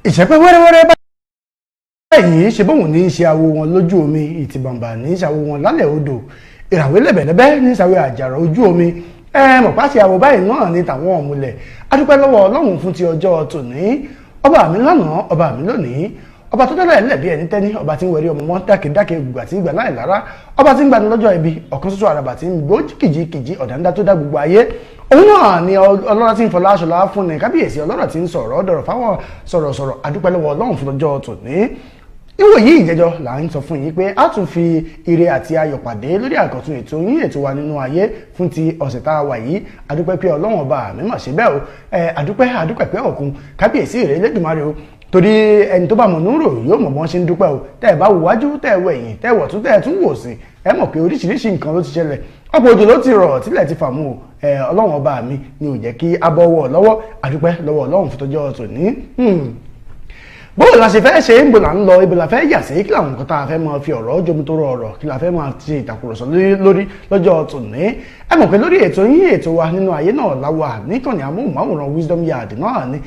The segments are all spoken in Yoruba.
ìṣẹ́pẹ́ wẹ́rẹ́wẹ́rẹ́ báyìí ṣe bóun ní í ṣe awo wọn lójú omi ìtìbàǹbà ní í ṣàwo wọn lálẹ́ odò ìràwé lẹ́bẹ̀lẹ́bẹ́ ní ṣàwé àjàrà ojú omi mọ̀páṣẹ àwọ̀ báyìí náà ní tàwọn ọ̀mùlẹ̀ adúpẹ́ lọ́wọ́ ọlọ́run fún ti ọjọ́ tòní ọba mi lánàá ọba mi lónìí ọba tó dọ́là ẹlẹ́bí ẹni tẹ́ni ọba tí ń wẹ̀rí ọmọ wọn dákẹ́dákẹ́ gbùgbà tí ń gbà láì lára ọba tí ń gbani lọ́jọ́ ibi ọ̀kan ṣoṣo àràbà tí ń gbó kìjikìji ọ̀dàndá tó dá gbogbo ayé òun náà ni ọlọ́rọ̀ tí ń fọlá aṣọlá fún ni kábíyèsí ọlọ́rọ̀ tí ń sọ̀rọ̀ dọ̀rọ̀ fáwọn sọ̀rọ̀sọ̀rọ̀ adúpẹ́ lọ́wọ́ ọlọ́run fún ọjọ́ tòní ìwò yìí ìjẹjọ là ń sọ fún yín pé a tún fi ire àti ayọ̀ pàdé lórí àkọ́tún ètò yín ètò wa nínú ayé fún ti ọ̀sẹ̀ tá a wà yìí adúpẹ́ pé ọlọ́run ọba mi mà ṣe bẹ́ẹ̀ o adúpẹ́ pé òkun kábíyèsí rẹ̀ Elédùmarè o torí ẹni tó bá mọ̀ nínú rò yóò mọ̀ bọ́n ṣe ń dúpẹ́ o tẹ́ ẹ bá wò wájú tẹ́ ẹ wò ẹ̀yìn tẹ́ ẹ wọ̀ tún tẹ́ ẹ tún wò sí ẹ mọ̀ pé oríṣiríṣi nǹkan ló ti ṣẹlẹ̀ ọ̀pọ̀ òjò ló ti rọ̀ tílẹ̀ ti fàmù o ọlọ́run ọba mi ni ò jẹ́ kí abọ́wọ́ lọ́wọ́ adúpẹ́ lọ́wọ́ ọlọ́run fún tọ́jọ́ tòní bóò la ṣe fẹ́ ṣe ń bò là ń lọ ibo la fẹ́ yà sí kí làwọn nǹkan tá a fẹ́ máa fi ọ̀rọ̀ jomi tó rọrọ̀ kí la fẹ́ máa ṣe ìtàkùrọ̀sọ lórí lọ́jọ́ tòní ẹ mọ̀ pé lórí ètò yín ètò wa nínú ayé náà láwà níkànnì amóhùnmáwòrán Wisdom Yard náà ni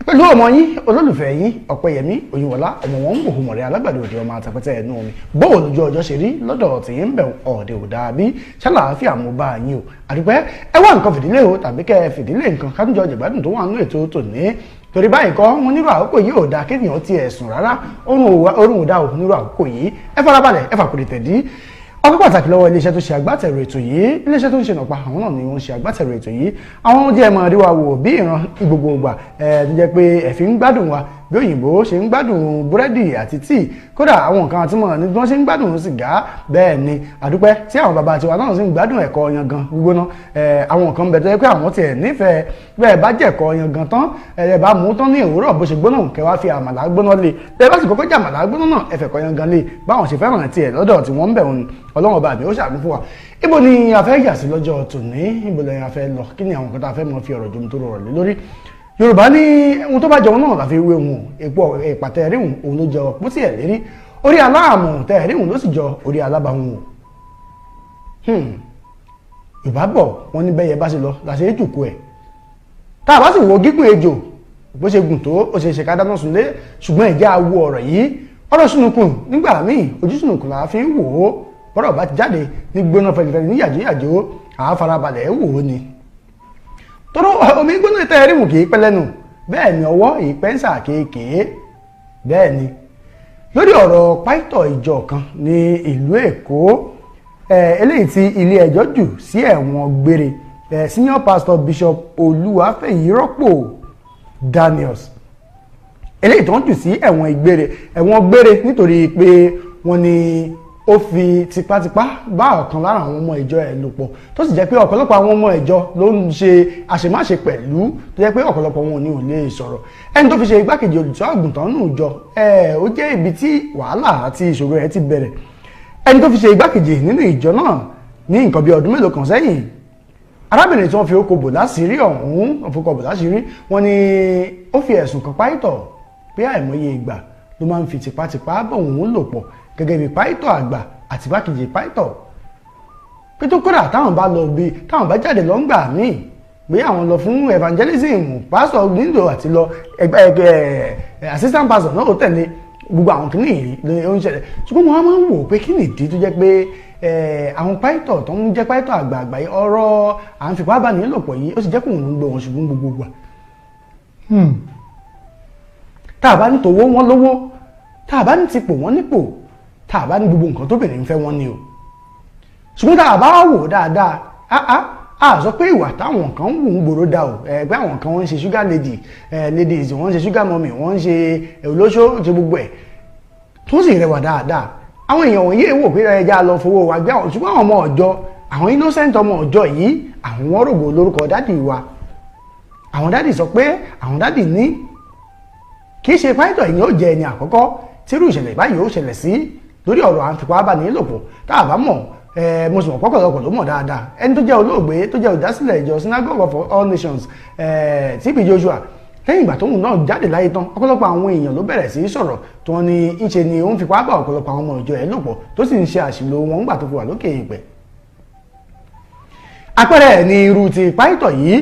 pẹ̀lú ọmọ yín olólùfẹ́ yín Ọ̀pẹ́yẹmí Oyinwọlá ọmọ wọn ń wò mọ̀rẹ́ alágbàdo òde ọmọ àtàpẹ́tẹ́ ẹnu omi bóò lójú ọjọ́ ṣe rí lọ́dọ̀ tí ń bẹ̀ ọ̀dẹ̀ ò dàbí ṣàlàáfíà mo bá yín o àdúpẹ́ ẹ wá nǹkan fìdílé o tàbí kẹ́ ẹ fìdílé nǹkan kájújọ jẹ̀gbádùn tó wà nínú ètò tòní torí báyìí kọ́ wọn nírú àkókò yìí ò dáa kéèyàn ti ẹ̀sùn rárá orun ò dá o nírú àkókò yìí ẹ farabalẹ̀ ẹ fàkùrẹ̀ tẹ̀dí ọpẹ́ pàtàkì lọ́wọ́ iléeṣẹ́ tó ṣe agbátẹrù ètò yìí iléeṣẹ́ tó ń ṣe nàpa àwọn náà ni wọ́n ṣe agbátẹrù ètò yìí àwọn jẹ́ ẹ̀mọ̀ àríwá wò bí ìran gbogbo ìgbà tó jẹ́ pé ẹ̀fín ń gbádùn wa bí òyìnbó ṣe ń gbádùn búrẹ́dì àti tíì kódà àwọn nǹkan àti mọ̀ ní bí wọ́n ṣe ń gbádùn sìgá bẹ́ẹ̀ ni àdúpẹ́ tí àwọn bàbá tiwa náà sì ń gbádùn ẹ̀kọ́ yangan gbígbóná àwọn nǹkan bẹ̀ tó yẹ pé àwọn tiẹ̀ nífẹ̀ẹ́ bẹ́ẹ̀ bá jẹ̀kọ́ yangan tán ẹ̀ bá mú tán ní òwúrọ̀ bó ṣe gbóná kẹwàá fi àmàlà gbóná lé bẹ́ẹ̀ bá sì kọ́kọ́ jẹ àmàlà gbóná náà ẹ̀fẹ̀kọ́ yangan lé báwọn ṣe fẹ́ràn tiẹ̀ lọ́dọ̀ tí wọ́n ń bẹ̀ wọn ọlọ́run ọba àbí ó ṣàánú fún wa ibo ni a fẹ́ yà sí lọ́jọ́ tòní ibo lẹ́yìn a fẹ́ lọ kí ni àwọn kan tá a fẹ́ mọ fi ọ̀rọ̀ jomi tó rọrọ̀ lé lórí yorùbá ní ohun tó bá jẹun náà láfi wé wọn èpo ìpàtẹ ẹ̀ríhùn òun ló jẹ ọ̀pọ̀ tí ẹ̀ lérí orí aláàmù tẹ ẹ̀ríhùn ló sì jọ orí alábàáhùn o yorùbá bọ̀ wọ́n ní bẹ́yẹ bá ṣe lọ láṣẹ ètùkú ẹ̀ tá a bá sì wo gígùn ejò bó ṣe gùn tó ó ṣe ṣe ká dáná sunlé ṣùgbọ́n ìjà awo ọ̀rọ̀ yìí ọ̀rọ̀ sunukun nígbà míì ojú sunukun la fi ń wò ó bọ́rọ̀ bá ti jáde ní gbóná fẹ̀lẹ̀fẹ̀lẹ̀ ní yàjóyàjó àáfarabalẹ̀ wò ó ni tọ́rọ omi gbóná tẹ́ ẹ̀ríhùn kì í pẹ́ lẹ́nu bẹ́ẹ̀ ni ọwọ́ ìpẹ́nsà kéèkéé bẹ́ẹ̀ ni lórí ọ̀rọ̀ pàìtọ̀ ìjọ kan ní ìlú Èkó eléyìí tí ilé ẹjọ́ jù sí ẹ̀wọ̀n gbére senior pastor bishop Olúwafẹ́yìrọ́pò Daniels eléyìí tó ń jù sí ẹ̀wọ̀n gbére nítorí pé wọ́n ní ó fi tipátipá bá ọ̀kan lára àwọn ọmọ ìjọ ẹ̀ lò pọ̀ tó sì jẹ́ pé ọ̀pọ̀lọpọ̀ àwọn ọmọ ìjọ ló ń ṣe àṣemáṣe pẹ̀lú tó jẹ́ pé ọ̀pọ̀lọpọ̀ wọn ò ní ò lè sọ̀rọ̀ ẹni tó fi ṣe igbákejì olùṣọ́ àgùntàn nù jọ ó jẹ́ ibi tí wàhálà àti ìṣòro ẹ̀ ti bẹ̀rẹ̀ ẹni tó fi ṣe igbákejì nínú ìjọ náà ní nǹkan bí ọdún mélòó kan sẹ́yìn arábìnrin tí wọ́n fi okò bò láṣìírí wọ́n ní ó fi ẹ̀sùn kan pàìtọ̀ pé àìmọye ìgbà ló máa ń fi tipátipá bọ̀ òun lò pọ̀ gẹ́gẹ́ bí pàìtọ̀ àgbà àti igbákejì pàìtọ̀ pé tó kódà táwọn bá jáde lọ ń gbà míì pé àwọn lọ fún evangelism pásítọ̀ nílò àti lọ assistant pastor náà ó tẹ̀lé gbogbo àwọn kìíní yìí ló ń ṣẹlẹ̀ ṣùgbọ́n wọn máa ń wò pé kí nìdí tó jẹ́ pé àwọn pàìtọ̀ tó ń jẹ́ pàìtọ̀ àgbààgbà yìí ọ̀rọ̀ à ń fipá bá ní lòpọ̀ yìí ó sì jẹ́ kó òun gbọ́ wọn ṣùgbọ́n gbogbo gbà tá a bá ní tòwó wọn lówó tá a bá ní tipò wọn nípò tá a bá ní gbogbo nǹkan tóbìnrin ń fẹ́ wọn ni o ṣùgbọ́n tá a bá wò dáadáa a sọ pé ìwà táwọn kan wù ń gbòòrò dá o pé àwọn kan wọ́n ń ṣe sugar ladies wọ́n ń ṣe sugar mommy wọ́n ń ṣe olóṣó ṣe gbogbo ẹ̀ tó sì rẹwà dáadáa àwọn èèyàn wọ̀nyí wò pé ẹja lọ fowó wa gbé àwọn ṣùgbọ́n àwọn ọmọ ọ̀jọ́ àwọn innocent ọmọ ọ̀jọ́ yìí àwọn wọn rògbò lórúkọ dádì wa àwọn dádì sọ pé àwọn dádì ní kì í ṣe pàìtọ̀ ìyẹn ó jẹ ẹni àkọ́kọ́ tírú ìṣẹ̀lẹ̀ báyìí ó ṣẹlẹ̀ sí lórí ọ̀rọ̀ à ń fipá bá ní lòpọ̀ tá a bá mọ̀ mo sì mọ̀ pọ́pọ̀lọpọ̀ ló mọ̀ dáadáa ẹni tó jẹ́ olóògbé tó jẹ́ olùdásílẹ̀ ìjọ Synagogue of All Nations TB Joshua lẹ́yìn ìgbà tóun náà jáde láyé tán ọ̀pọ̀lọpọ̀ àwọn èèyàn ló bẹ̀rẹ̀ sí í sọ̀rọ̀ tó wọn ni ń ṣe ni ó ń fipá bá ọ̀pọ̀lọpọ̀ àwọn ọmọ ìjọ ẹ̀ lòpọ̀ tó sì ń ṣe àṣìlò wọn nígbà tó fi wà lókè ìpẹ́. àpẹẹrẹ ní irú ti pàìtọ̀ yìí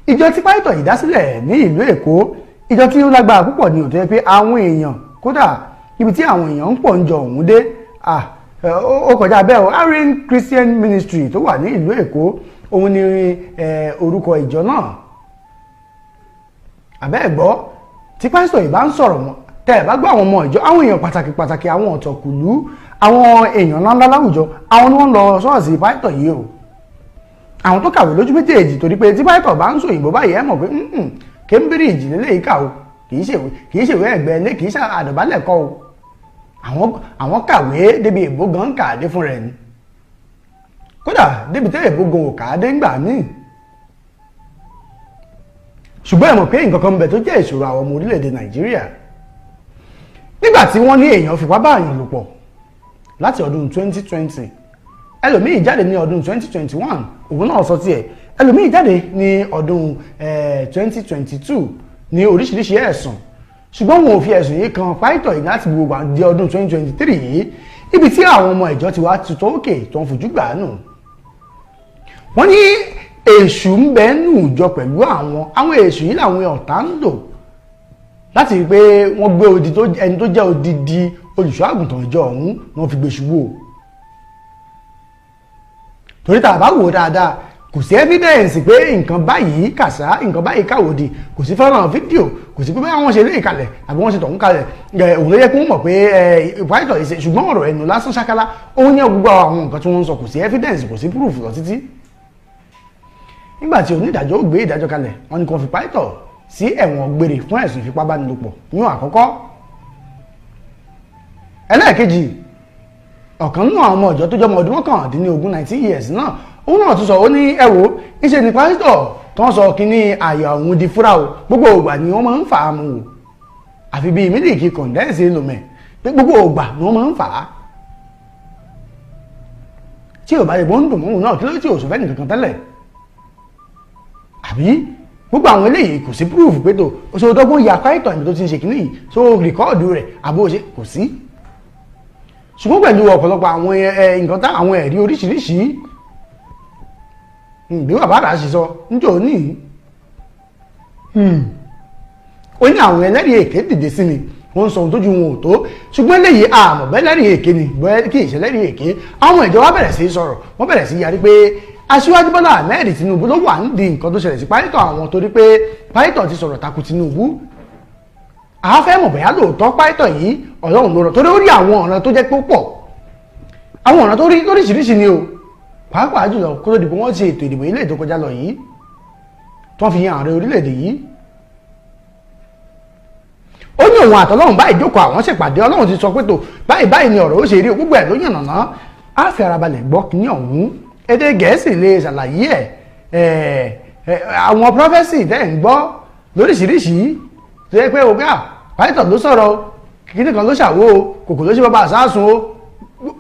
ìjọ tí pàìtọ̀ yìí dásílẹ̀ ní ìlú Èkó ìjọ tí ó lágbára púpọ̀ ni òtún yẹ pé àwọn èèyàn kódà ibi tí àwọn èèyàn ń pọ̀ ń jọ òun dé ó kọjá bẹ́ẹ̀ o Awon Christian Ministry tó wà ní ìlú Èkó òun ni orúkọ ìjọ náà àbẹ́ ẹ̀gbọ́ tí pásítọ̀ ìbá ń sọ̀rọ̀ wọn tẹ́ ẹ̀ bá gbọ́ àwọn ọmọ ìjọ àwọn èèyàn pàtàkì àwọn ọ̀tọ̀kùlú àwọn èèyàn ńláńlá láwùjọ àwọn ni wọ́n lọ ṣọ́ọ̀ṣì pásítọ̀ yìí o àwọn tó kàwé lójú méjèèjì torí pé tí pásítọ̀ bá ń sọ òyìnbó báyìí ẹ mọ̀ pé Cambridge lélẹ́yìí kà o kì í ṣèwé ẹ̀gbẹ́ ilé kì í ṣe àdọ̀bálẹ̀ kọ́ o àwọn kàwé débi èbó gan kàdé fún rẹ̀ ni kódà débi tẹ́ èbó gan ò kàdé ńgbà míì ṣùgbọ́n ẹ mọ̀ pé nǹkan kan ń bẹ tó jẹ́ ìṣòro àwọn ọmọ orílẹ̀-èdè Nàìjíríà nígbà tí wọ́n ní èèyàn fipá bá èèyàn lò pọ̀ láti ọdún 2020 ẹlòmíì jáde ní ọdún 2021 òun náà sọ tiẹ̀ ẹlòmíì jáde ní ọdún 2022 ní oríṣiríṣi ẹ̀sùn ṣùgbọ́n wọn ò fi ẹ̀sùn yìí kan pásítọ̀ yìí láti gbogbo àdé ọdún 2023 yìí ibi tí àwọn ọmọ ìjọ ti wá tutọ́ òkè tó ń fojú gbà nù wọ́n ní èṣù ń bẹ nù ìjọ pẹ̀lú àwọn èṣù yìí làwọn ọ̀tá ń lò láti rí i pé wọ́n gbé ẹni tó jẹ́ odidi olùṣọ́ àgùntàn ìjọ ọ̀hún wọ́n fi gbé ṣubú o torí tá a bá wò dáadáa kò sí evidence pé nǹkan báyìí kàṣá nǹkan báyìí káwòdì kò sí fọ́nrán fídíò kò sí pé wọ́n ṣe lé ìkàlẹ̀ àbí wọ́n ṣe tọ̀hún kalẹ̀ òun ló yẹ kó mọ̀ pé pásítọ̀ yìí ṣe ṣùgbọ́n ọ̀rọ̀ ẹnu lásán ṣákálá òun yẹ gbogbo àwọn nǹkan tí wọ́n ń sọ kò sí evidence kò sí proof lọ títí nígbà tí onídàájọ́ ó gbé ìdájọ́ kalẹ̀ wọ́n ní kó fi pásítọ̀ sí ẹ̀wọ̀n gbére fún ẹ̀sùn ìfipábánilòpọ̀ ní àkọ́kọ́ ẹlẹ́ẹ̀kejì ọ̀kan nínú àwọn ọmọ ìjọ tó jọmọ ọdún mọ́kàndínlógún 19 years náà òun náà tún sọ ó ní ẹ̀wò ìṣe ní pásítọ̀ tó ń sọ kíní àyà òun di fúra o gbogbo ògbà ni wọ́n máa ń fà á mu wò àfi bíi mílíkì kọ̀ǹdẹ́ǹsì lòmẹ̀ pé gbogbo ògbà ni wọ́n máa ń fà á tí ò bá yẹ bó ń dùn mọ́hùn náà kí ló tí ò sọ fẹ́ni kankan tẹ́lẹ̀ àbí gbogbo àwọn eléyìí kò sí proof pé tó o ṣe ọdọ́gbọ́n ya pásítọ̀ ìbí tó ti ń ṣe kíní yìí so rìkọ́ọ̀dù rẹ̀ àbó ṣe kò sí ṣùgbọ́n pẹ̀lú ọ̀pọ̀lọpọ̀ àwọn nǹkan tá àwọn ẹ̀rí oríṣiríṣi bí bàbá rà ṣe sọ níjọ́ ní ó ní àwọn ẹlẹ́rìí èké dìde sí mi wọ́n ń sọ ohun tójú wọn ò tó ṣùgbọ́n eléyìí àmọ̀ bẹ́lẹ́rìí èké ni bẹ́ẹ̀ kì í ṣe lẹ́rìí èké àwọn ìjọba bẹ̀rẹ̀ sí sọ̀rọ̀ wọ́n bẹ̀rẹ̀ sí yarí pé aṣíwájú Bọ́lá Ahmed Tinubu ló wà ń di nǹkan tó ṣẹlẹ̀ sí pásítọ̀ àwọn torí pé pásítọ̀ ti sọ̀rọ̀ takò Tinubu àwọn fẹ́ mọ̀ bóyá lóòótọ́ pásítọ̀ yìí Ọlọ́run ló rọ̀ torí ó rí àwọn ọ̀ràn tó jẹ́ pé ó pọ̀ àwọn ọ̀ràn tó rí lóríṣiríṣi ni o pàápàá jùlọ kó tó di pé wọ́n ṣe ètò ìdìbò ilé tó kọjá lọ yìí tó fi yan ààrẹ orílẹ̀-èdè yìí ó ní òun àtọlọ́run báyìí jókòó àwọn ṣèpàdé Ọlọ́run ti sọ pé tó báyìí ni ọ̀rọ̀ ó ṣe rí gbogbo ẹ̀ ló yànnàná á fi ara balẹ̀ gbọ́ kíní ọ̀hún èdè Gẹ̀ẹ́sì lè ṣàlàyé àwọn prọfẹ́sì tẹ́ ń gbọ́ lóríṣiríṣi tó yẹ pé ọgá pásítọ̀ ló sọ̀rọ̀ kíní kan ló ṣàwó kòkò ló ṣe bàbá àsáàsùn o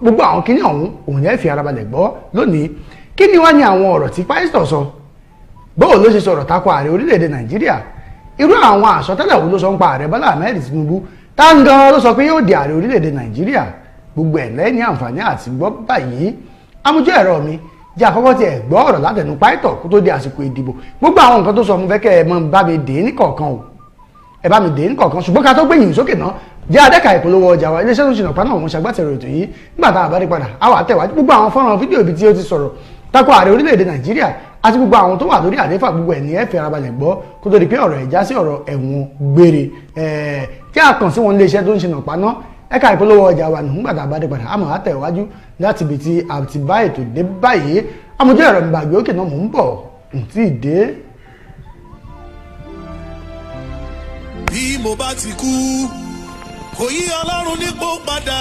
gbogbo àwọn kíní ọ̀hún òun yẹn fi ara balẹ̀ gbọ́ lónìí kí ni wá ní àwọn ọ̀rọ̀ tí pásítọ̀ sọ bóò ló ṣe sọ̀rọ̀ tako ààrẹ orílẹ̀-èdè Nàìjíríà irú àwọn àsọtẹ́lẹ̀ wo ló sọ ń pa ààrẹ Bọ́lá Ahmed Tinubu táǹgàn ló sọ pé yóò di ààrẹ orílẹ̀-èdè Nàìjíríà gbogbo ẹ̀ lẹ́ni àǹfààní àti gbọ́ báyìí amójú ẹ̀rọ mi jẹ́ àkọ́kọ́ tí ẹ̀ gbọ́ ọ̀rọ̀ látẹnu pásítọ̀ kó tó di àsìkò ìdìbò gbogbo àwọn nǹkan tó sọ mo fẹ́ kẹ́ ẹ mọ́ bá mi dè é ní kọ̀ọ̀kan o ẹ bá mi dè é ní kọ̀ọ̀kan ṣùgbọ́n ká tó gbé yìí sókè náà jẹ́ adẹ́ka ìpolówó ọjà wa iléeṣẹ́ tó ń ṣìnà paná òun ṣàgbàtẹ̀rọ ètò yìí nígbà tá a bá dé padà á wà tẹ̀wájú gbogbo àwọn fọ́nrán fídíò ibi tí ó ti sọ̀rọ̀ tako ààrẹ orílẹ̀-èdè Nàìjíríà àti gbogbo àwọn tó wà lórí àlééfà gbogbo ẹ̀ ní ẹ fi ara balẹ̀ gbọ́ kó tó di pé ọ̀rọ̀ ẹ̀ já sí ọ̀rọ̀ ẹ̀wọ̀n gbére tí a kàn sí wọn iléeṣẹ́ tó ń ṣìnà paná ẹ̀ka ìpolówó ọjà wa nígbà tá a bá dé padà á máa tẹ̀wájú láti ibi tí a ti bá ètò dé báyìí amójú ẹ̀rọ mi gbàgbé òkè náà mò ń bọ̀ ntí dé. bí mo bá ti kú kò yí Ọlọ́run nípò padà.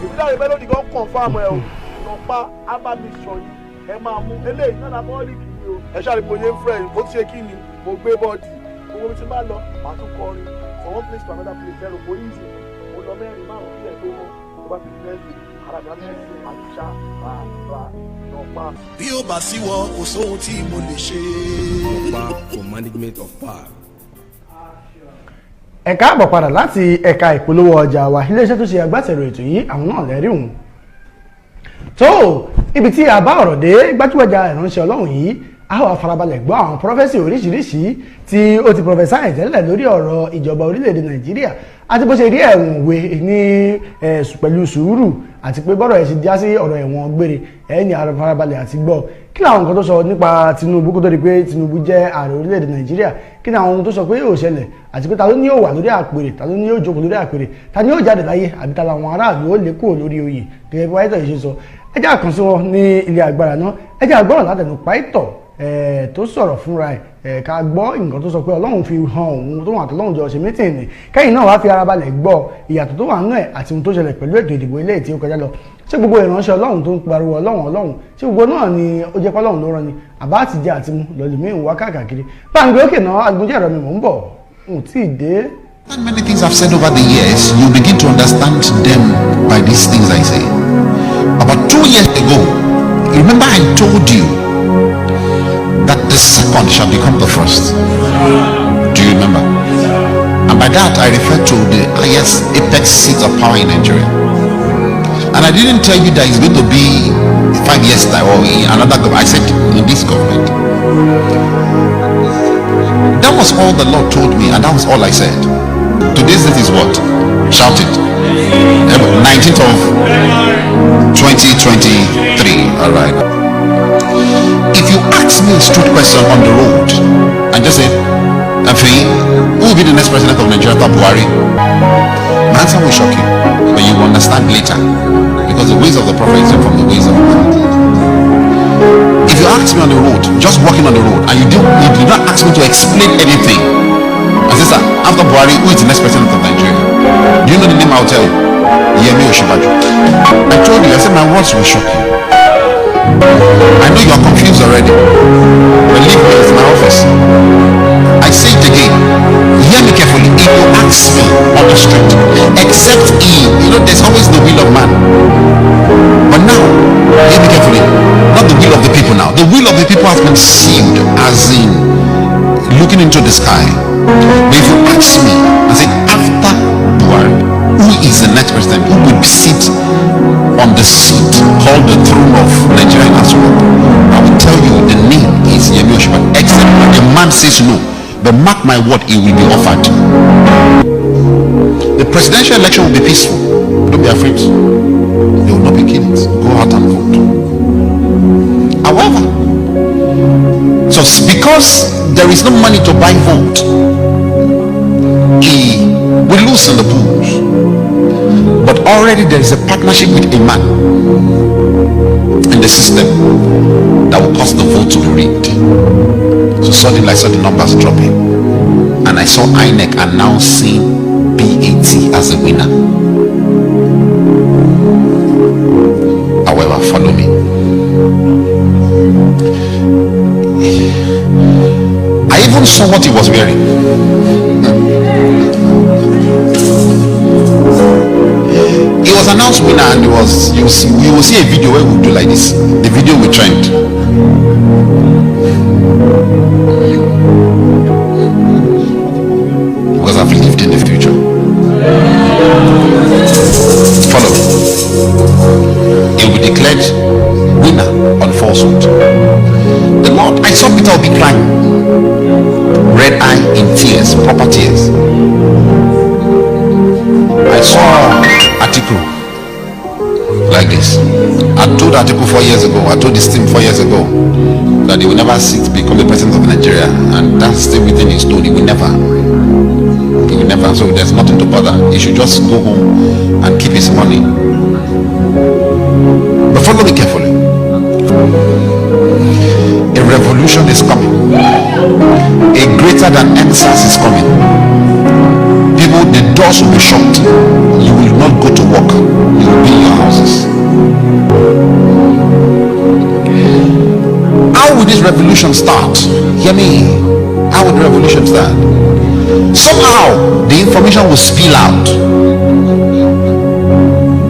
ìbílẹ̀ mélòdì kan confam ẹ̀ o lọ́pá abámisọ̀ yìí ẹ máa mú eléyìí náà náà bọ́ọ̀lì kìíní o ẹ ṣáà rí mo yé ń fẹ́ bó ti ṣe kí ni mo gbé bọ́ọ̀dì owó mi ti máa lọ màá tún kọrin from one place to another place ẹ̀rọ kò easy mo lọ mẹ́rin márùn-ún kílẹ̀ tó mọ́ tó bá fi mẹ́rin àràgbá mẹ́rin àlùṣà bàbá lọ́pá. bí ó bá sí wọ kò sóhun tí mo lè ṣe. Ọ̀pá for management of power. ẹ káàbọ̀ padà láti ẹ̀ka ìpolówó ọjà wa iléeṣẹ́ tó ṣe agbátẹrù ètò yìí àwọn náà lẹ́rí òun tó ibi tí a bá ọ̀rọ̀ dé gbajúgbajà ìránṣẹ́ Ọlọ́run yìí a wá farabalẹ̀ gbọ́ àwọn prọfẹ́sì oríṣiríṣi tí ó ti prọfẹ́sáì tẹ́lẹ̀ lórí ọ̀rọ̀ ìjọba orílẹ̀-èdè Nàìjíríà àti bó ṣe rí ẹ̀wọ̀n òwe ní pẹ̀lú sùúrù àti pé bọ́rọ̀ ẹ̀ ṣe já sí ọ̀rọ̀ ẹ̀wọ̀n gbére ẹ̀yìn farabalẹ̀ àti gbọ́ kí làwọn nǹkan tó sọ nípa Tinubu kó tó di pé Tinubu jẹ́ ààrẹ orílẹ̀-èdè Nàìjíríà kí ni àwọn ohun tó sọ pé yóò ṣẹlẹ̀ àti pé ta ló ní yóò wà lórí àpèrè ta ló ní yóò jókòó lórí àpèrè ta ni yóò jáde láyé àbí ta làwọn aráàlú ó lè kúrò lórí oyè gẹ́gẹ́ bí Pasito yìí ṣe sọ ẹ jẹ́ àkànṣe wọn ní ilé agbára náà ẹ jẹ́ àgbọ̀ràn látẹnu Pasito tó sọ̀rọ̀ fúnra ẹ̀ ká gbọ́ nǹkan tó sọ pé Ọlọ́run fi hàn òun tó wà tó lọ́run jọ ṣe mítìnì kẹ́yìn náà wá fi ara balẹ̀ gbọ́ ìyàtọ̀ tó wà nínú ẹ̀ àti ohun tó ṣẹlẹ̀ pẹ̀lú ètò ìdìbò ilé tí ó kọjá lọ ṣé gbogbo ìránṣẹ́ Ọlọ́run tó ń pariwo Ọlọ́run Ọlọ́run ṣé gbogbo náà ni ó jẹ́ pé Ọlọ́run ló rán ni àbá àti jẹ́ àti mú lọ́lùmí ìwà káàkiri báńgbé òkè náà agbójẹ́ ẹ̀rọ mi mò ń bọ̀ n tí ì dé. Many things I've said over the years, you begin to understand them by these things I say. About 2 years ago, remember I told you that the second shall become the first. Do you remember? And by that I refer to the highest apex seat of power in Nigeria. And I didn't tell you that it's going to be 5 years time or in another government. I said in this government. That was all the Lord told me, and that was all I said. Today's date is what? Shout it. 19th of 2023. All right. If you ask me a straight question on the road and just say, Afi, who will be the next president of Nigeria after Buhari? My answer will shock you, but you will understand later, because the ways of the prophet is from the ways of man. If you ask me on the road, just walking on the road, and you did not ask me to explain anything, I say, sir, after Buhari, who is the next president of Nigeria? Do you know the name? I'll tell you. Yemi Osinbajo. I told you, I said my words will shock you. I know you are confused already. Believe me, it's my office. I say it again. Hear me carefully. If you ask me on the street, except there's always the will of man. But now, hear me carefully. Not the will of the people now. The will of the people has been sealed, as in looking into the sky. But if you ask me, I say, after Buhari, who is the next president who will sit on the seat called the throne of Nigerian Asura? I will tell you the name is Yemi Osinbajo, except when the man says no. But mark my word, it will be offered. The presidential election will be peaceful. Don't be afraid. There will not be killings. Go out and vote. However, so because there is no money to buy vote, he will lose in the polls. But already there is a partnership with a man in the system that will cause the vote to be rigged. So suddenly I saw the numbers dropping, and I saw INEC announcing BAT as a winner. However, follow me. I even saw what he was wearing. He was announced winner, and you will see a video where we do like this. The video will trend. Because I've lived in the future. Follow. He will be declared winner on falsehood. The Lord, I saw Peter will be crying, red eye in tears, proper tears. I saw Atiku like this. I told Atiku 4 years ago, I told this team 4 years ago that he will never become the president of Nigeria, and that's still within his stone. He will never. So there's nothing to bother. He should just go home and keep his money. But follow me carefully. A revolution is coming. A greater than NSAS is coming. People, the doors will be shut. You will not go to work. You will be in your houses. How will this revolution start? Hear me. How will the revolution start? Somehow the information will spill out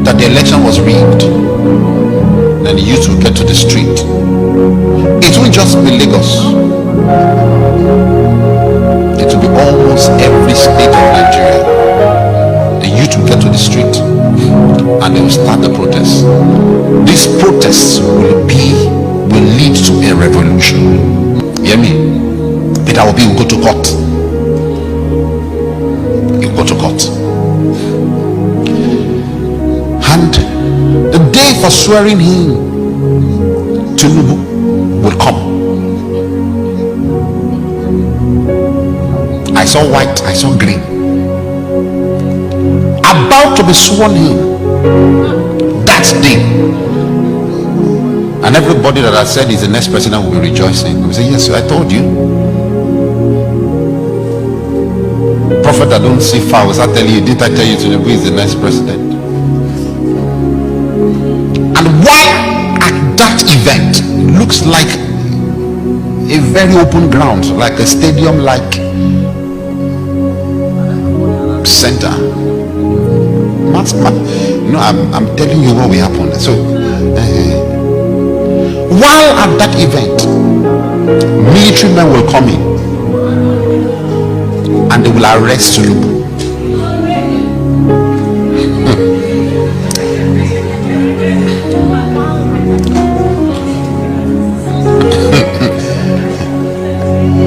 that the election was rigged. Then the youth will get to the street. It won't just be Lagos. It will be almost every state of Nigeria. The youth will get to the street and they will start the protests. These protests will lead to a revolution. Hear me? Peter Obi will go to court. He will go to court. And the day for swearing him, Tinubu will come. I saw white, I saw green. About to be sworn in that day. And everybody that I said is the next president will be rejoicing. We say, yes, I told you. Prophet that don't see far, I tell you, didn't I tell you Tinubu is the next president? And while at that event, it looks like a very open ground, like a stadium-like center. You know, I'm telling you what will happen. So, while at that event, military men will come in and they will arrest Tinubu.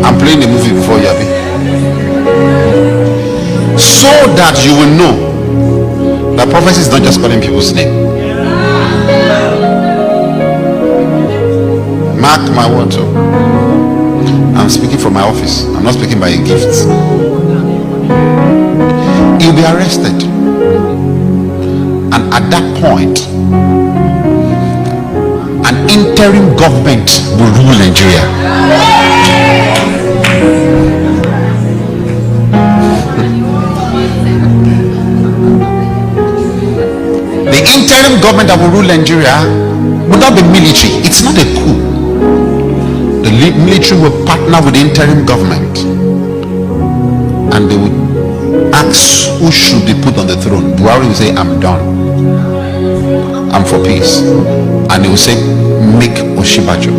I'm playing the movie before you, Abi. So that you will know that prophecy is not just calling people's name. Mark my words. I'm speaking from my office. I'm not speaking by a gift. He'll be arrested. And at that point, an interim government will rule Nigeria. The interim government that will rule Nigeria will not be military. It's not a coup. The military will partner with the interim government and they will ask who should be put on the throne. Buhari will say, I'm done. I'm for peace. And they will say, make Oshibajo.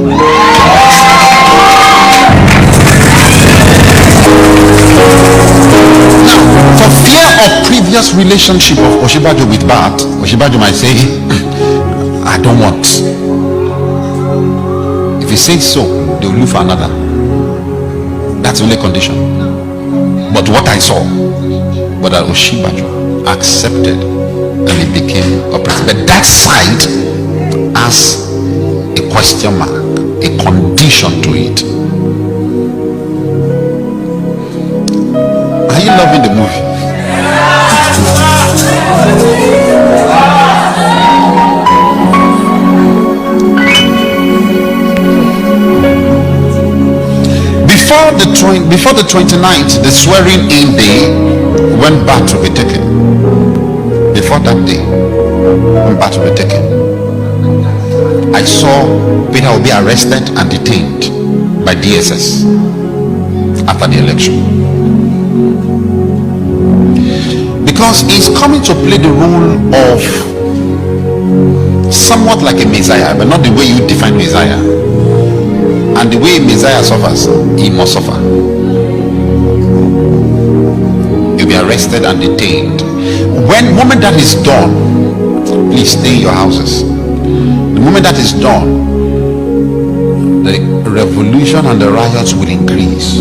Now, for fear of previous relationship of Oshibajo with Bat, Oshibajo might say, I don't want. If he says so, they will look for another. That's the only condition. But what I saw, but that Oshibajo accepted and he became a president. But that side has a question mark, a condition to it. Are you loving the movie? Before the 29th, the swearing in day, when bat will be taken. Before that day, when bat will be taken, I saw Peter will be arrested and detained by DSS after the election. Because he's coming to play the role of somewhat like a Messiah, but not the way you define Messiah. And the way Messiah suffers, he must suffer. You'll be arrested and detained. When moment that is done, please stay in your houses. The moment that is done, the revolution and the riots will increase.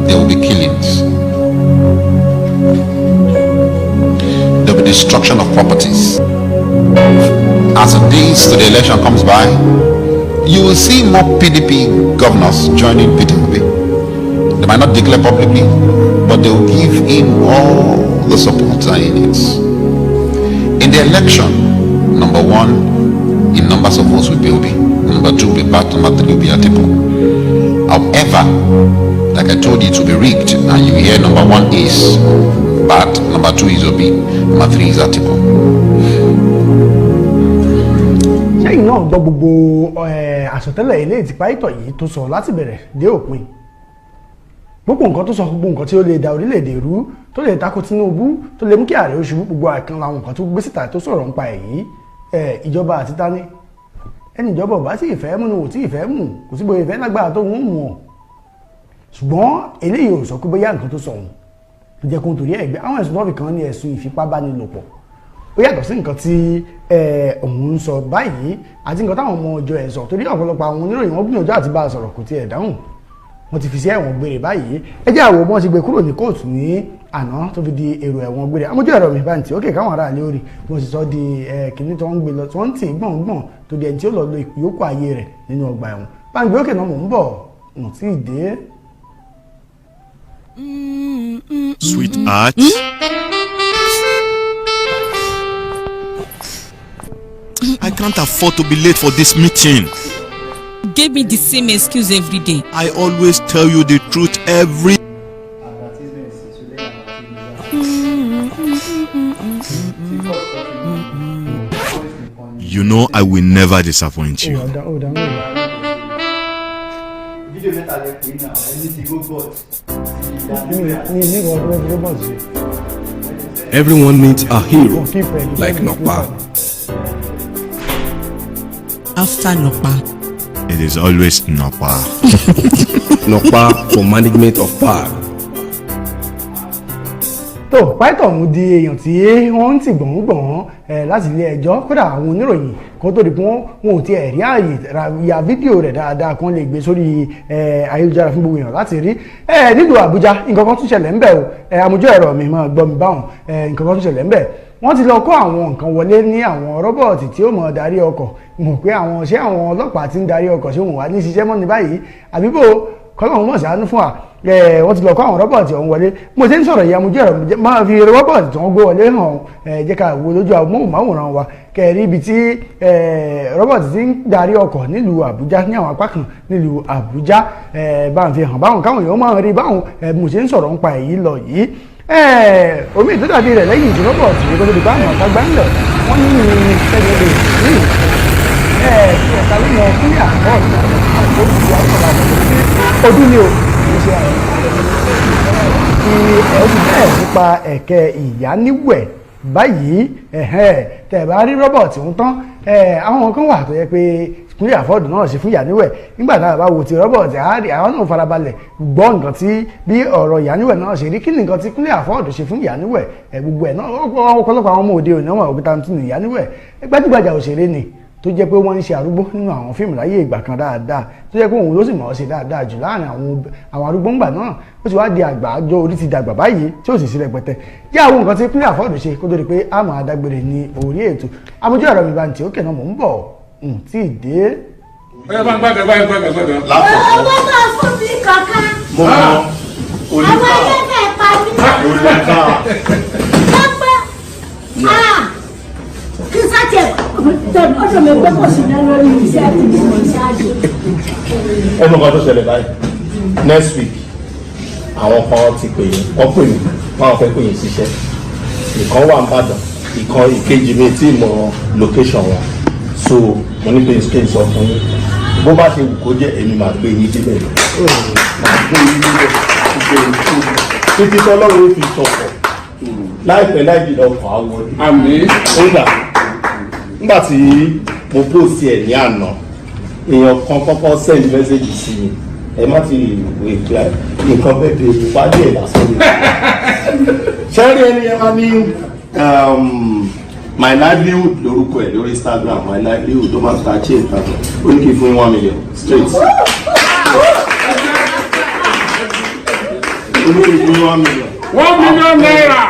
There will be killings. There will be destruction of properties. As the days to the election comes by, you will see more PDP governors joining Tinubu. They might not declare publicly, but they will give him all the support in it. In the election, number one, in numbers of votes will be Obi. Number two will be Bat. Number three will be Atiku. However, like I told you, it will be rigged, and you hear number one is Bat, number two is Obi, number three is Atiku. Lẹ́yìn náà gbọ́ gbogbo àsọtẹ́lẹ̀ ilé ìtìpá ìtọ̀ yìí tó sọ láti bẹ̀rẹ̀ dé òpin. Gbogbo nǹkan tó sọ, gbogbo nǹkan tí ó lè da orílẹ̀-èdè rú, tó lè tako Tinubu, tó lè mú kí ààrẹ oṣù gbogbo àìkan láwọn nǹkan tó gbé síta tó sọ̀rọ̀ nípa èyí. Ìjọba àti tani ẹni ìjọba ò bá sì ìfẹ́ mú ni ò tí ìfẹ́ mú, kò sí bóyá ìfẹ́ lágbára tó ń mú ọ. Ṣùgbọ́n eléyìí ò sọ pé bóyá nǹkan tó sọ òun tó jẹ́ kó ń torí ẹ̀gbẹ́ àwọn ẹ̀sùn tó fi kàn ní ẹ̀sùn ìfipábánilòpọ̀. ó yàtọ̀ sí nǹkan tí òun ń sọ báyìí àti nǹkan táwọn ọmọ ọjọ́ ẹ̀ sọ torí ọ̀pọ̀lọpọ̀ àwọn oníròyìn wọn gbìyànjú àti bá a sọ̀rọ̀ kò tiẹ̀ dáhùn wọ́n ti fi sí ẹ̀wọ̀n gbére báyìí ẹ jẹ́ àwọ̀ bọ́n ti gbé kúrò ní kóòtù ní àná tó fi di èrò ẹ̀wọ̀n gbére amójú ẹ̀rọ mi báyìí tí ó kè káwọn aráàlú orí bí wọ́n ti sọ di kìnní tó ń gbé lọ tí wọ́n ń tì gbọ̀ngbọ̀n tó di ẹni tí ó lọ lo ìyókù ayé rẹ̀ nínú ọgbà ẹ̀wọ̀n báńgbé òkè náà mò ń bọ̀ nù tí ì dé. Sweetheart. I can't afford to be late for this meeting. Give me the same excuse every day. I always tell you the truth every. You know I will never disappoint you. Everyone needs a hero like Nokpa. After Nokpa, It is always Napa. Nokpa for management of power. tó pàìtọ̀ mú di èèyàn tí wọ́n ń tì gbọ̀ngbọ̀n láti ilé ẹjọ́ kódà àwọn oníròyìn kan tó di pé wọn ò tiẹ̀ rí ààyè ya fídíò rẹ̀ dáadáa kan lè gbé sórí ayélujára fún gbogbo èèyàn láti rí nílùú Àbújá nǹkan kan tún ṣẹlẹ̀ ńbẹ̀ o amójú ẹ̀rọ mi máa gbọ́ mi báwọn nǹkan kan tún ṣẹlẹ̀ ńbẹ̀ wọ́n ti lọ kó àwọn nǹkan wọlé ní àwọn rọ́bọ̀tì tí ó mọ̀ darí ọkọ̀ mọ̀ pé ṣé àwọn ọlọ́pàá ti ń darí ọkọ̀ ṣé wọn wà ní ṣiṣẹ́ mọ́ ní báyìí àbíbò kọ́lọ́hún mọ̀ ṣàánú fún wa wọ́n ti lọ kó àwọn rọ́bọ̀tì ọ̀hún wọlé mo ti ń sọ̀rọ̀ ìyá amójú ẹ̀rọ máa fi rọ́bọ̀tì tí wọ́n gbé wọlé hàn jẹ́ ká wo lójú amóhùnmáwòrán wa kẹrí ibi tí rọ́bọ̀tì ti ń darí ọkọ̀ nílùú Àbújá ní àwọn apá kan nílùú Àbújá bá ń fi hàn báwọn káwọn èèyàn máa rí báwọn mo ti ń sọ̀rọ̀ ń pa èyí lọ yìí omi ìtọ́jáde rẹ̀ lẹ́yìn ìdúró bọ̀ tí ó ti bá àwọn ọ̀tá gbáńlẹ̀ wọ́n ní sẹ́yìn lè rí ẹ̀ka ló yan fún yàtọ̀ ọdún ni o ṣe ẹ̀ẹ́dì bẹ́ẹ̀ nípa ẹ̀kẹ́ ìyáníwẹ̀ báyìí tẹ̀ bá rí rọ́bọ̀tì ń tán àwọn kan wà tó yẹ pé ìpínlẹ̀ àfọ́ọ̀dù náà ṣe fún ìyáníwẹ̀ nígbà tá a bá wo ti rọ́bọ̀tì àwọn náà farabalẹ̀ gbọ́ nǹkan tí bí ọ̀rọ̀ ìyáníwẹ̀ náà ṣe rí kí ni nǹkan tí ìpínlẹ̀ àfọ́ọ̀dù ṣe fún ìyáníwẹ̀ gbogbo ẹ̀ náà ọ̀pọ̀lọpọ̀ àwọn ọmọ òde òní wọn òkúta tún ní ìyáníwẹ̀ gbajúgbajà òṣèré ni tó jẹ́ pé wọ́n ń ṣe arúgbó nínú àwọn fíìmù láyé ìgbà kan dáadáa tó jẹ́ pé òun ló sì mọ̀ ọ́ ṣe dáadáa jù láàrin àwọn arúgbó ńgbà náà ó ti wá di àgbà àjọ orí ti dàgbà báyìí tí ó sì sí rẹpẹtẹ jẹ́ àwọn nǹkan tí ìpínlẹ̀ àfọ́ọ̀dù ṣe kó tó di pé a máa dágbére ní orí ètò amójú ẹ̀rọ mi bá ń tí ó kẹ̀ náà mò ń bọ̀ tí ì dé. Ọ̀yá bá ń gbàgbẹ́ báyìí. Ọwọ́ máa fún mi kankan. Mo mọ Àwọn ẹlẹ́fẹ̀ẹ́ pa mí. Lọ́pẹ́. Kí sáàtì ọ̀dọ̀ mi pé kò sí náà lórí iṣẹ́ àti ìṣẹ́ ìṣáájú. Ẹ mọ̀ kan tó ṣẹlẹ̀ báyìí next week àwọn kan ti pè yín wọ́n pè mí wọ́n fẹ́ pè yín síṣẹ́ ìkan wà ní Ìbàdàn ìkan ìkejì mi tí mọ location wọn so mo ní pé n sọ fún yín bó bá ṣe wù kó jẹ́ èmi máa gbé yín débẹ̀ lọ máa gbé yín débẹ̀ gbé yín débẹ̀ títí tọ́lọ́run fi sọ̀kọ̀ láìpẹ́ láì jìnnà ọkọ̀ àwọn àmín. nígbà tí mo post ẹ̀ ní àná èèyàn kan kọ́kọ́ send message sí mi ẹ má ti reply nǹkan bẹ́ẹ̀ bẹ́ẹ̀ ìpàdé ẹ̀ lásán ni. ṣẹ́rí ẹni ẹ máa ní my livelihood lórúkọ ẹ̀ lórí Instagram my livelihood tó máa ta chain kan ó ní kí n fún 1 million straight. ó ní kí n fún 1 million. 1 million naira.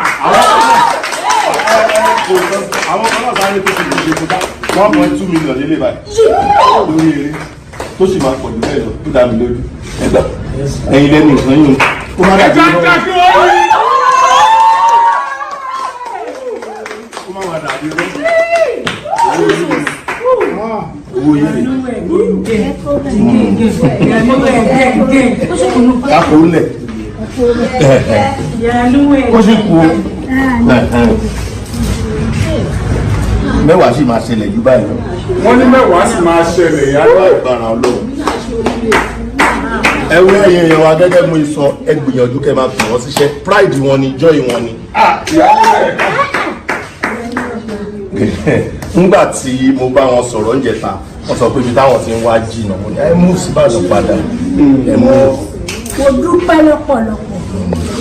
àwọn kan náà sáré tó ti dìde kó bá 1.2 million lélẹ̀ báyìí lórí eré tó sì máa pọ̀ jù bẹ́ẹ̀ lọ tó dá mi lójú ẹgbà ẹ̀yin lẹ́nu ìsan yìí kó má dàbí rọ́ kó má má dàbí rọ́ owó yìí kákò ń lẹ̀ kó sì kú mẹ́wàá sì máa ṣẹlẹ̀ jù báyìí lọ. Wọ́n ní mẹ́wàá sì máa ṣẹlẹ̀ yàrá ìbára ọlọ́run. ẹ wo ẹ̀yin èèyàn wa gẹ́gẹ́ mo sọ ẹ gbìyànjú kẹ́ máa pè wọ́n síṣẹ́ pride wọn ni joy wọn ni. nígbà tí mo bá wọn sọ̀rọ̀ ń jẹta wọ́n sọ pé ibi táwọn ti ń wá jìnnà ẹ mú síbàdàn padà ẹ mú. Mo dúpẹ́ lọ́pọ̀lọpọ̀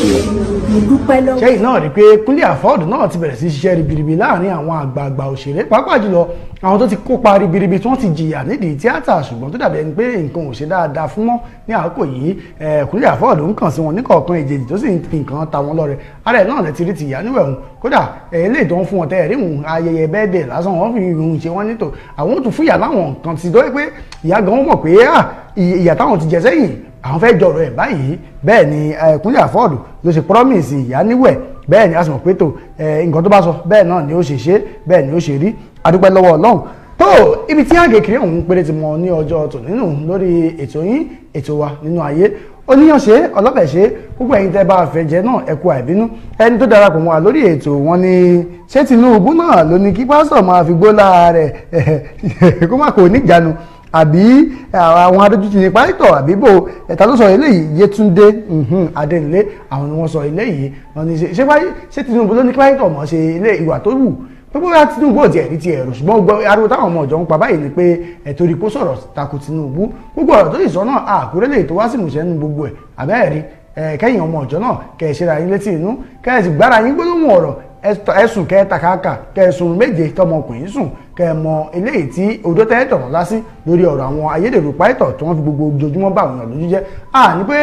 mo dúpẹ́ lọ́wọ́. ṣẹ́yìn náà rí pé Kúnlé Afọ́ọ̀dù náà ti bẹ̀rẹ̀ sí ṣiṣẹ́ ribiribi láàrin àwọn àgbààgbà òṣèré pàápàá jùlọ àwọn tó ti kópa ribiribi tí wọ́n ti jìyà nídìí tíátà ṣùgbọ́n tó dàbí ẹni pé nǹkan ò ṣe dáadáa fún mọ́ ní àkókò yìí Kúnlé Afọ́ọ̀dù ń kàn sí wọn níkọ̀ọ̀kan èjèèjì tó sì ń fi nǹkan ta wọn lọ́rẹ ara ẹ̀ náà lẹ ti rí ti ìyá níwẹ̀hún kódà eléyìí tó ń fún wọn tẹ́ ẹ̀rí hùn ayẹyẹ bẹ́ẹ̀dẹ̀ lásán wọ́n fi hùn ṣe wọ́n nítò àwọn tó fún ìyá láwọn nǹkan ti dọ́ pé ìyá gan mọ̀ pé ìyá táwọn ti jẹ sẹ́yìn àwọn fẹ́ jọ̀rọ̀ ẹ̀ báyìí bẹ́ẹ̀ ni Kúnlé Afọ́ọ̀dù ló ṣe promise ìyá níwẹ̀ bẹ́ẹ̀ ni a sì mọ̀ pé tó nǹkan tó bá sọ bẹ́ẹ̀ náà ni ó ṣe ṣe bẹ́ẹ̀ ni ó ṣe rí adúpẹ́ lọ́wọ́ Ọlọ́run tó ibi tí àgèkiri ọ̀hún péré ti mọ ní ọjọ́ tò nínú lórí ètò yín ètò wa nínú ayé oníyànṣe ọlọ́bẹ̀ṣe gbogbo ẹ̀yin tẹ́ bá fẹ́ jẹ náà ẹ kú àìbínú ẹni tó darapọ̀ mọ́ wa lórí ètò wọn ni ṣé Tinubu náà ló ní kí pásítọ̀ máa fi gbó lára rẹ̀ kó má kò níjànú àbí àwọn adójútì ní pásítọ̀ àbíbò ẹ̀ta ló sọ eléyìí Yétúndé Adéǹlé àwọn ni wọ́n sọ eléyìí wọ́n ní ṣé Tinubu ló ní pásítọ̀ mọ̀ ṣe ilé ìwà tó wù gbogbo ya Tinubu ò tiẹ̀ rí ti ẹ̀rù ṣùgbọ́n ariwo táwọn ọmọ ọ̀jọ̀ ń pa báyìí ni pé ẹ̀tọ́rí kó sọ̀rọ̀ tako Tinubu gbogbo ọ̀rọ̀ tó sì sọ náà àkúrẹ́ lè tó wá sí ìmúṣẹ nínú gbogbo ẹ̀ àbẹ́ẹ̀rí kẹ́yìn ọmọ ọ̀jọ̀ náà kẹ́ ẹ̀ ṣera yín létí inú kẹ́ ẹ̀ sì gbára yín gbólóhùn ọ̀rọ̀ ẹ̀sùn kẹ́ ẹ̀ takaka kẹ́ ẹ̀ sùn méje tọmọkùnrin sùn kẹ́ ẹ̀ mọ eléyìí tí odó tẹ́ tọ̀nà lásì lórí ọ̀rọ̀ àwọn ayédèrú páìtọ̀ tí wọ́n fi gbogbo ojoojúmọ́ bá àwọn èèyàn lójú jẹ́ ní pé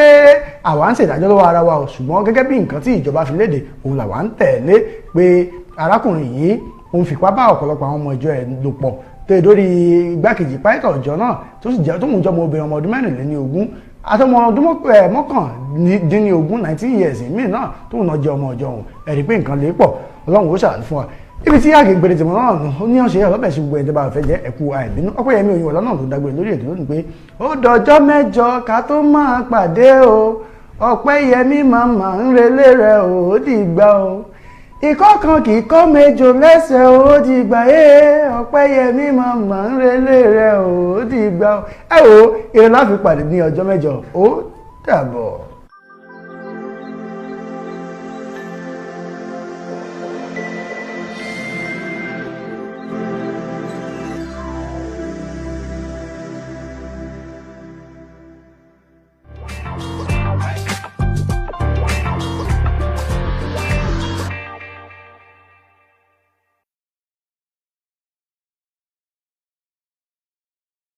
àwa ń ṣèdájọ́ lọ́wọ́ ara wa o ṣùgbọ́n gẹ́gẹ́ bí nǹkan tí ìjọba fi léde òun làwa ń tẹ̀lé pé arákùnrin yìí òun fipá bá ọ̀pọ̀lọpọ̀ àwọn ọmọ ìjọ ẹ̀ lò pọ̀ tó dórí igbákejì páìtọ̀ ìjọ náà tó sì jẹ́ tóun jọmọ obìnrin ọmọ ọdún mẹ́rìnlélógún àtọmọ ọdún mọ́kàndínlógún 19 years míì náà tóun náà jẹ́ ọmọ ìjọ òun ẹ̀rí pé nǹkan lè pọ̀ Ọlọ́run ó ṣàánú fún wa ibi tí àgbègbè tìmọ̀ náà ó ní ọ̀sẹ̀ ọlọ́bẹ̀ sí gbogbo ẹni tó bá fẹ́ jẹ́ ẹ̀kú àìbínú Ọpẹ́yẹmí Òyìnbó lọ́nà ló dágbére lórí ètò lónìí pé ó dọjọ́ mẹ́jọ ká tó máa pàdé o Ọpẹ́yẹmí màmá ń relé rẹ̀ ó dìgbà o ikọ́ kan kì í kọ́ méjò lẹ́sẹ̀ ó dìgbà Ọpẹ́yẹmí màmá ń relé rẹ̀ ó dìgbà o ẹ wo ìrìn láfi pàdé ní ọjọ́ mẹ́jọ ó dàbọ̀.